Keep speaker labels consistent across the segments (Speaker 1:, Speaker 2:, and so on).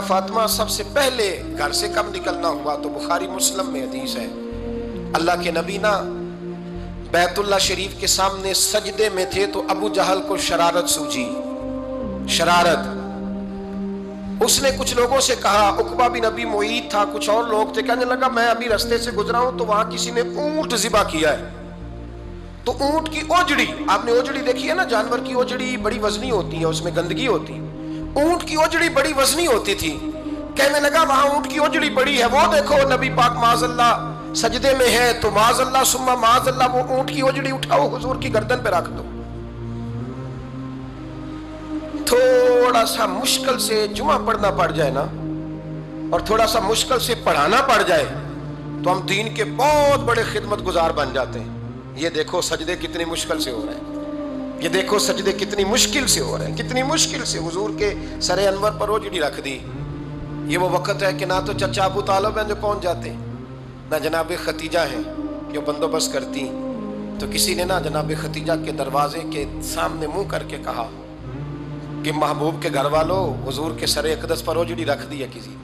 Speaker 1: فاطمہ سب سے پہلے گھر سے کب نکلنا ہوا تو بخاری مسلم میں حدیث ہے، اللہ کے نبی نا بیت اللہ شریف کے سامنے سجدے میں تھے تو ابو جہل کو شرارت سوجی، شرارت۔ اس نے کچھ لوگوں سے کہا، عقبہ بن ابی معیط تھا، کچھ اور لوگ تھے، کہنے لگا میں ابھی رستے سے گزرا ہوں تو وہاں کسی نے اونٹ ذبح کیا ہے، تو اونٹ کی اوجڑی، آپ نے اوجڑی دیکھی ہے نا، جانور کی اوجڑی بڑی وزنی ہوتی ہے، اس میں گندگی ہوتی، اونٹ کی اوجڑی بڑی وزنی ہوتی تھی، کہنے لگا وہاں اونٹ کی اوجڑی پڑی ہے، وہ دیکھو نبی پاک معاذ اللہ سجدے میں ہے، تو معاذ اللہ ثم معاذ اللہ وہ اونٹ کی اوجڑی اٹھاؤ حضور کی گردن پہ رکھ دو۔ تھوڑا سا مشکل سے جمعہ پڑھنا پڑ جائے نا، اور تھوڑا سا مشکل سے پڑھانا پڑ جائے تو ہم دین کے بہت بڑے خدمت گزار بن جاتے ہیں۔ یہ دیکھو سجدے کتنی مشکل سے ہو رہے ہیں، یہ دیکھو سجدے کتنی مشکل سے ہو رہے ہیں، کتنی مشکل سے حضور کے سر انور پر اوجڑی رکھ دی۔ یہ وہ وقت ہے کہ نہ تو چچا ابو طالب ہیں جو پہنچ جاتے، نہ جناب ختیجہ ہیں کہ وہ بندوبست کرتی، تو کسی نے نہ جناب ختیجہ کے دروازے کے سامنے منہ کر کے کہا کہ محبوب کے گھر والوں حضور کے سر اقدس پر اوجڑی رکھ دی ہے کسی،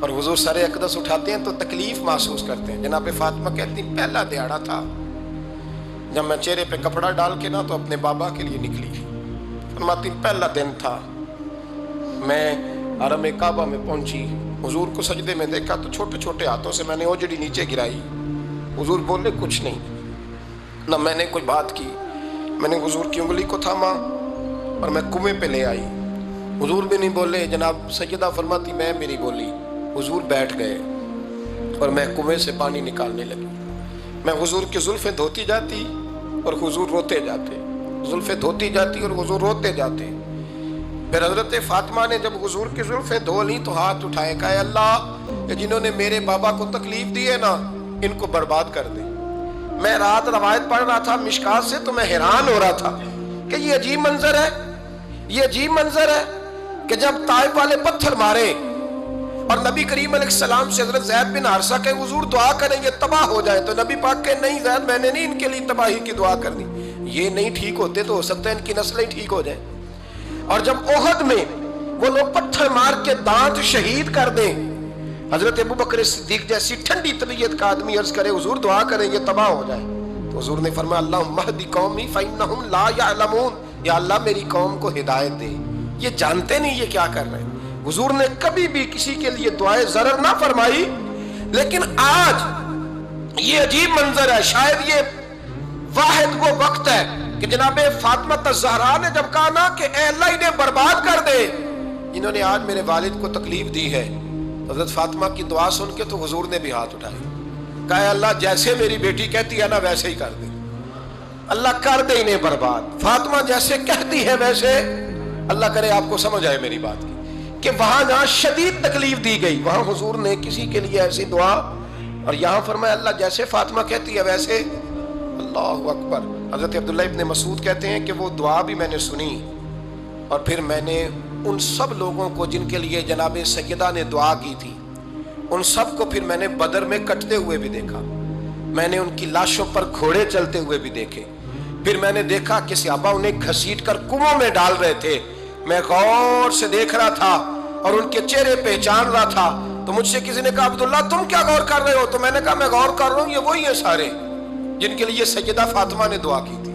Speaker 1: اور حضور سر اقدس اٹھاتے ہیں تو تکلیف محسوس کرتے ہیں۔ جناب فاطمہ کہتی پہلا دیہڑا تھا جب میں چہرے پہ کپڑا ڈال کے نا تو اپنے بابا کے لیے نکلی، فرماتی پہلا دن تھا، میں حرم کعبہ میں پہنچی، حضور کو سجدے میں دیکھا تو چھوٹے چھوٹے ہاتھوں سے میں نے اوجڑی نیچے گرائی، حضور بولے کچھ نہیں، نہ میں نے کوئی بات کی، میں نے حضور کی انگلی کو تھاما اور میں کنویں پہ لے آئی، حضور بھی نہیں بولے، جناب سیدہ فرماتی میں بھی نہیں بولی، حضور بیٹھ گئے اور میں کنویں سے پانی نکالنے لگی، میں حضور کی زلفیں دھوتی جاتی اور حضور روتے جاتے، زلفیں دھوتی جاتی اور حضور روتے جاتے۔ پھر حضرت فاطمہ نے جب حضور کی زلفیں دھو لیں تو ہاتھ اٹھائے، کہا اللہ کہ جنہوں نے میرے بابا کو تکلیف دی ہے نا ان کو برباد کر دے۔ میں رات روایت پڑھ رہا تھا مشکات سے تو میں حیران ہو رہا تھا کہ یہ عجیب منظر ہے، یہ عجیب منظر ہے کہ جب طائف والے پتھر مارے اور نبی کریم علیہ السلام سے حضرت زید بن حارثہ کہ حضور دعا کریں یہ تباہ ہو جائے، تو نبی پاک کہ نہیں زید میں نے نہیں ان کے لیے تباہی کی دعا کر دی، یہ نہیں ٹھیک ہوتے تو ہو سکتا ہے ان کی نسلیں ٹھیک ہو جائیں۔ اور جب احد میں وہ لوگ پتھر مار کے دانت شہید کر دیں، حضرت ابوبکر صدیق جیسی ٹھنڈی طبیعت کا آدمی عرض کرے حضور دعا کریں یہ تباہ ہو جائے، تو حضور نے فرمایا اللہم اہد قومی فإنہم لا یعلمون، یا اللہ میری قوم کو ہدایت دے، یہ جانتے نہیں یہ کیا کر رہے ہیں۔ حضور نے کبھی بھی کسی کے لیے دعائے ضرر نہ فرمائی، لیکن آج یہ عجیب منظر ہے، شاید یہ واحد وہ وقت ہے کہ جناب فاطمہ الزہرا نے جب کہا نا کہ اے اللہ انہیں برباد کر دے انہوں نے آج میرے والد کو تکلیف دی ہے، حضرت فاطمہ کی دعا سن کے تو حضور نے بھی ہاتھ اٹھائے، کہا اے اللہ جیسے میری بیٹی کہتی ہے نا ویسے ہی کر دے، اللہ کر دے انہیں برباد، فاطمہ جیسے کہتی ہے ویسے، اللہ کرے آپ کو سمجھ آئے میری بات کی کہ وہاں جہاں شدید تکلیف دی گئی وہاں حضور نے کسی کے لیے ایسی دعا، اور یہاں فرمایا اللہ جیسے فاطمہ کہتی ہے ویسے، اللہ اکبر۔ حضرت عبداللہ ابن مسعود کہتے ہیں کہ وہ دعا بھی میں نے سنی، اور پھر میں نے ان سب لوگوں کو جن کے لیے جناب سیدہ نے دعا کی تھی ان سب کو پھر میں نے بدر میں کٹتے ہوئے بھی دیکھا، میں نے ان کی لاشوں پر گھوڑے چلتے ہوئے بھی دیکھے، پھر میں نے دیکھا کہ صحابہ انہیں گھسیٹ کر کنووں میں ڈال رہے تھے، میں غور سے دیکھ رہا تھا اور ان کے چہرے پہچان رہا تھا، تو مجھ سے کسی نے کہا عبداللہ تم کیا غور کر رہے ہو؟ تو میں نے کہا میں غور کر رہا ہوں یہ وہی ہیں سارے جن کے لیے سیدہ فاطمہ نے دعا کی تھی۔